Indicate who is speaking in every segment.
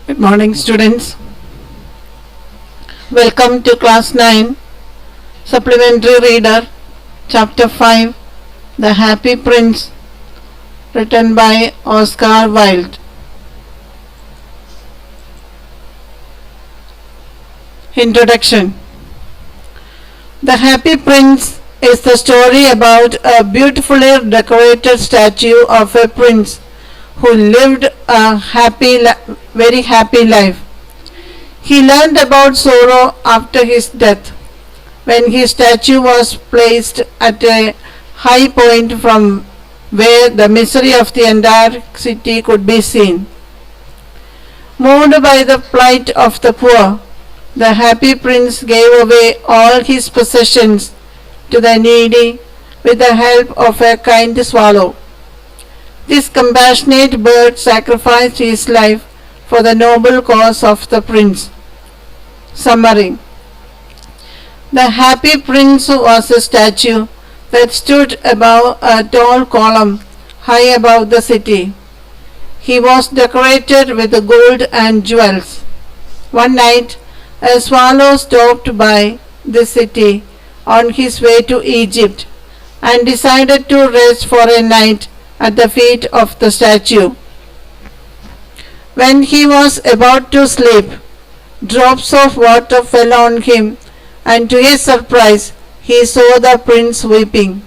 Speaker 1: Good morning, students. Welcome to class 9, supplementary reader, chapter 5, The Happy Prince, written by Oscar Wilde. Introduction. The Happy Prince is the story about a beautifully decorated statue of a prince who lived a very happy life. He learned about sorrow after his death, when his statue was placed at a high point from where the misery of the entire city could be seen. Moved by the plight of the poor, the happy prince gave away all his possessions to the needy with the help of a kind swallow. This compassionate bird sacrificed his life for the noble cause of the prince. Summary. The happy prince was a statue that stood above a tall column high above the city. He was decorated with gold and jewels. One night, a swallow stopped by the city on his way to Egypt and decided to rest for a night at the feet of the statue. When he was about to sleep, drops of water fell on him, and to his surprise, he saw the prince weeping.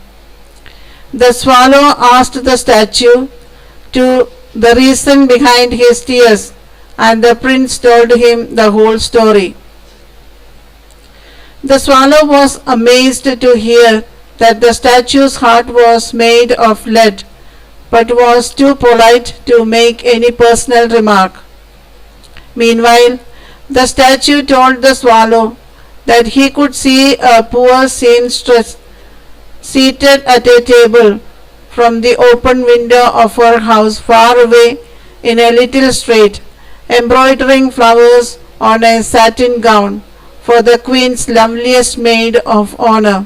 Speaker 1: The swallow asked the statue to the reason behind his tears, and the prince told him the whole story. The swallow was amazed to hear that the statue's heart was made of lead, but was too polite to make any personal remark. Meanwhile, the statue told the swallow that he could see a poor seamstress seated at a table from the open window of her house far away in a little street, embroidering flowers on a satin gown for the queen's loveliest maid of honor.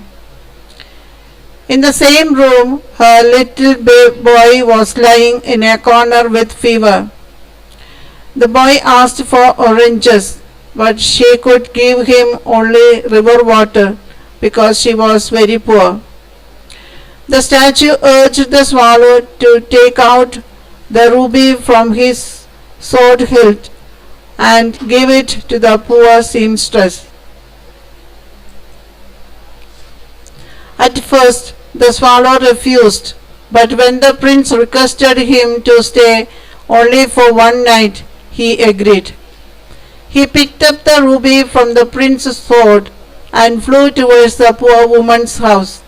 Speaker 1: In the same room, her little boy was lying in a corner with fever. The boy asked for oranges, but she could give him only river water because she was very poor. The statue urged the swallow to take out the ruby from his sword hilt and give it to the poor seamstress. At first, the swallow refused, but when the prince requested him to stay only for one night, he agreed. He picked up the ruby from the prince's sword and flew towards the poor woman's house.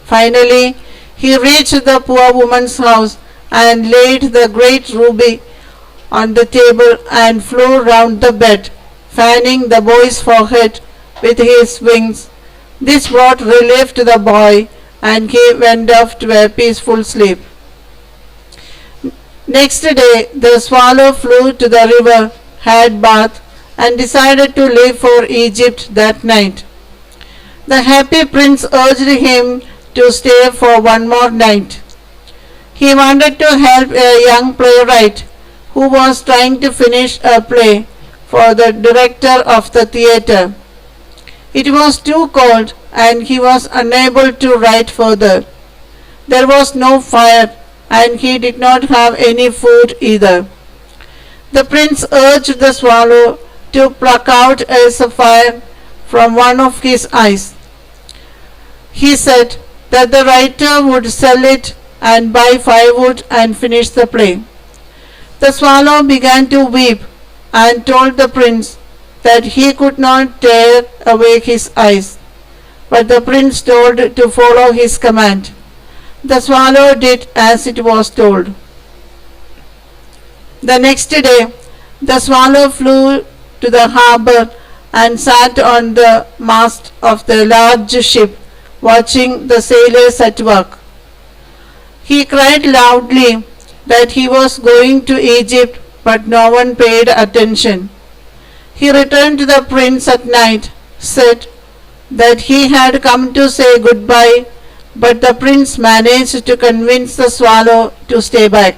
Speaker 1: Finally, he reached the poor woman's house and laid the great ruby on the table and flew round the bed, fanning the boy's forehead with his wings. This brought relief to the boy, and he went off to a peaceful sleep. Next day, the swallow flew to the river, had bath, and decided to leave for Egypt that night. The happy prince urged him to stay for one more night. He wanted to help a young playwright who was trying to finish a play for the director of the theater. It was too cold, and he was unable to write further. There was no fire, and he did not have any food either. The prince urged the swallow to pluck out a sapphire from one of his eyes. He said that the writer would sell it and buy firewood and finish the play. The swallow began to weep and told the prince that he could not tear away his eyes, but the prince told to follow his command. The swallow did as it was told. The next day, the swallow flew to the harbor and sat on the mast of the large ship, watching the sailors at work. He cried loudly that he was going to Egypt, but no one paid attention. He returned to the prince at night, said that he had come to say goodbye, but the prince managed to convince the swallow to stay back.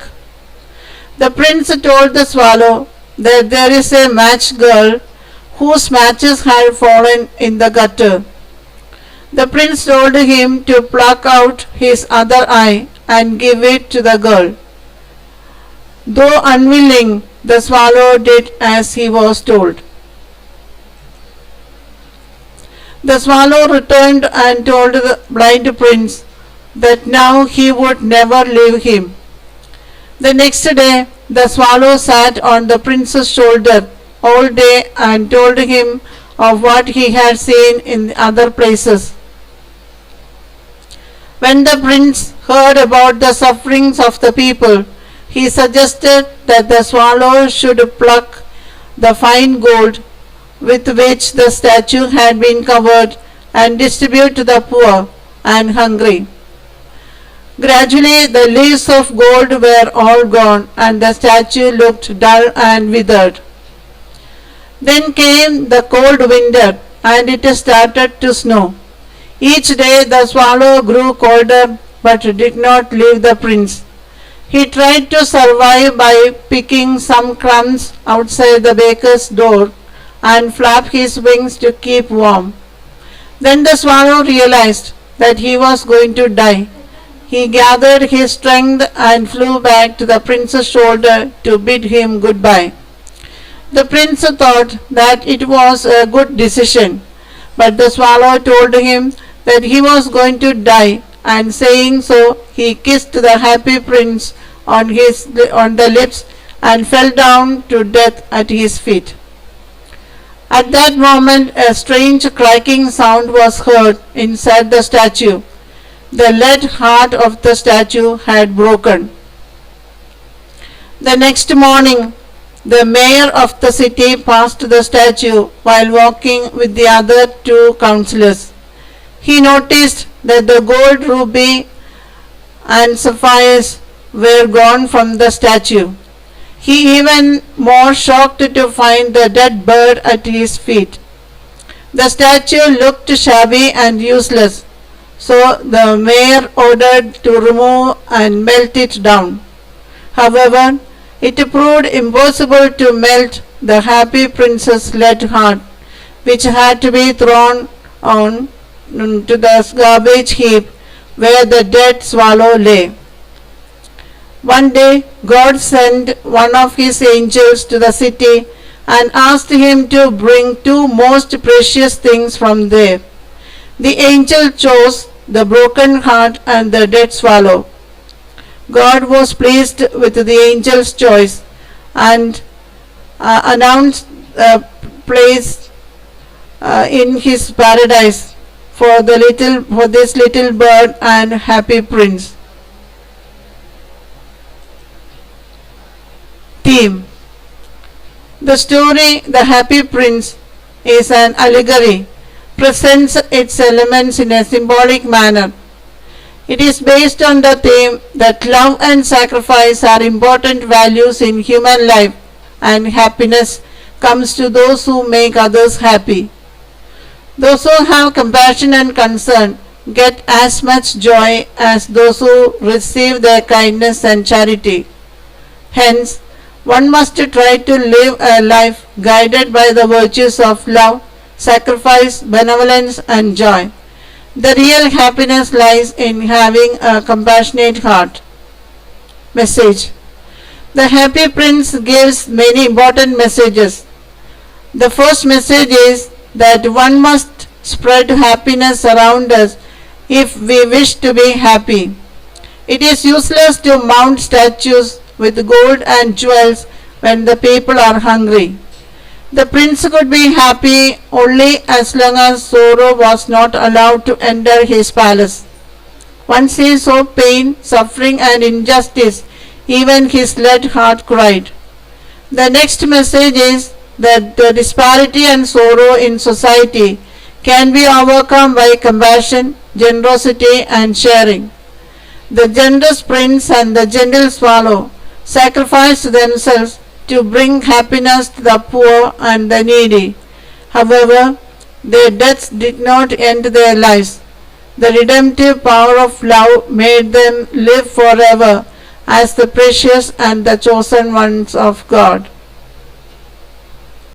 Speaker 1: The prince told the swallow that there is a match girl whose matches had fallen in the gutter. The prince told him to pluck out his other eye and give it to the girl. Though unwilling, the swallow did as he was told. The swallow returned and told the blind prince that now he would never leave him. The next day, the swallow sat on the prince's shoulder all day and told him of what he had seen in other places. When the prince heard about the sufferings of the people, he suggested that the swallow should pluck the fine gold with which the statue had been covered and distribute to the poor and hungry. Gradually the leaves of gold were all gone and the statue looked dull and withered. Then came the cold winter and it started to snow. Each day the swallow grew colder but did not leave the prince. He tried to survive by picking some crumbs outside the baker's door and flap his wings to keep warm. Then the swallow realized that he was going to die. He gathered his strength and flew back to the prince's shoulder to bid him goodbye. The prince thought that it was a good decision, but the swallow told him that he was going to die, and saying so, he kissed the happy prince on the lips and fell down to death at his feet. At that moment, a strange cracking sound was heard inside the statue. The lead heart of the statue had broken. The next morning, the mayor of the city passed the statue while walking with the other two councillors. He noticed that the gold, ruby, and sapphires were gone from the statue. He even more shocked to find the dead bird at his feet. The statue looked shabby and useless, so the mayor ordered to remove and melt it down. However, it proved impossible to melt the happy prince's lead heart, which had to be thrown on to the garbage heap where the dead swallow lay. One day, God sent one of his angels to the city and asked him to bring two most precious things from there. The angel chose the broken heart and the dead swallow. God was pleased with the angel's choice and announced a place in his paradise for this little bird and happy prince. Theme. The story The Happy Prince is an allegory, presents its elements in a symbolic manner. It is based on the theme that love and sacrifice are important values in human life, and happiness comes to those who make others happy. Those who have compassion and concern get as much joy as those who receive their kindness and charity. Hence, one must try to live a life guided by the virtues of love, sacrifice, benevolence, and joy. The real happiness lies in having a compassionate heart. Message. The Happy Prince gives many important messages. The first message is that one must spread happiness around us if we wish to be happy. It is useless to mount statues with gold and jewels when the people are hungry. The prince could be happy only as long as sorrow was not allowed to enter his palace. Once he saw pain, suffering, and injustice, even his lead heart cried. The next message is that the disparity and sorrow in society can be overcome by compassion, generosity, and sharing. The generous prince and the gentle swallow sacrificed themselves to bring happiness to the poor and the needy. However, their deaths did not end their lives. The redemptive power of love made them live forever as the precious and the chosen ones of God.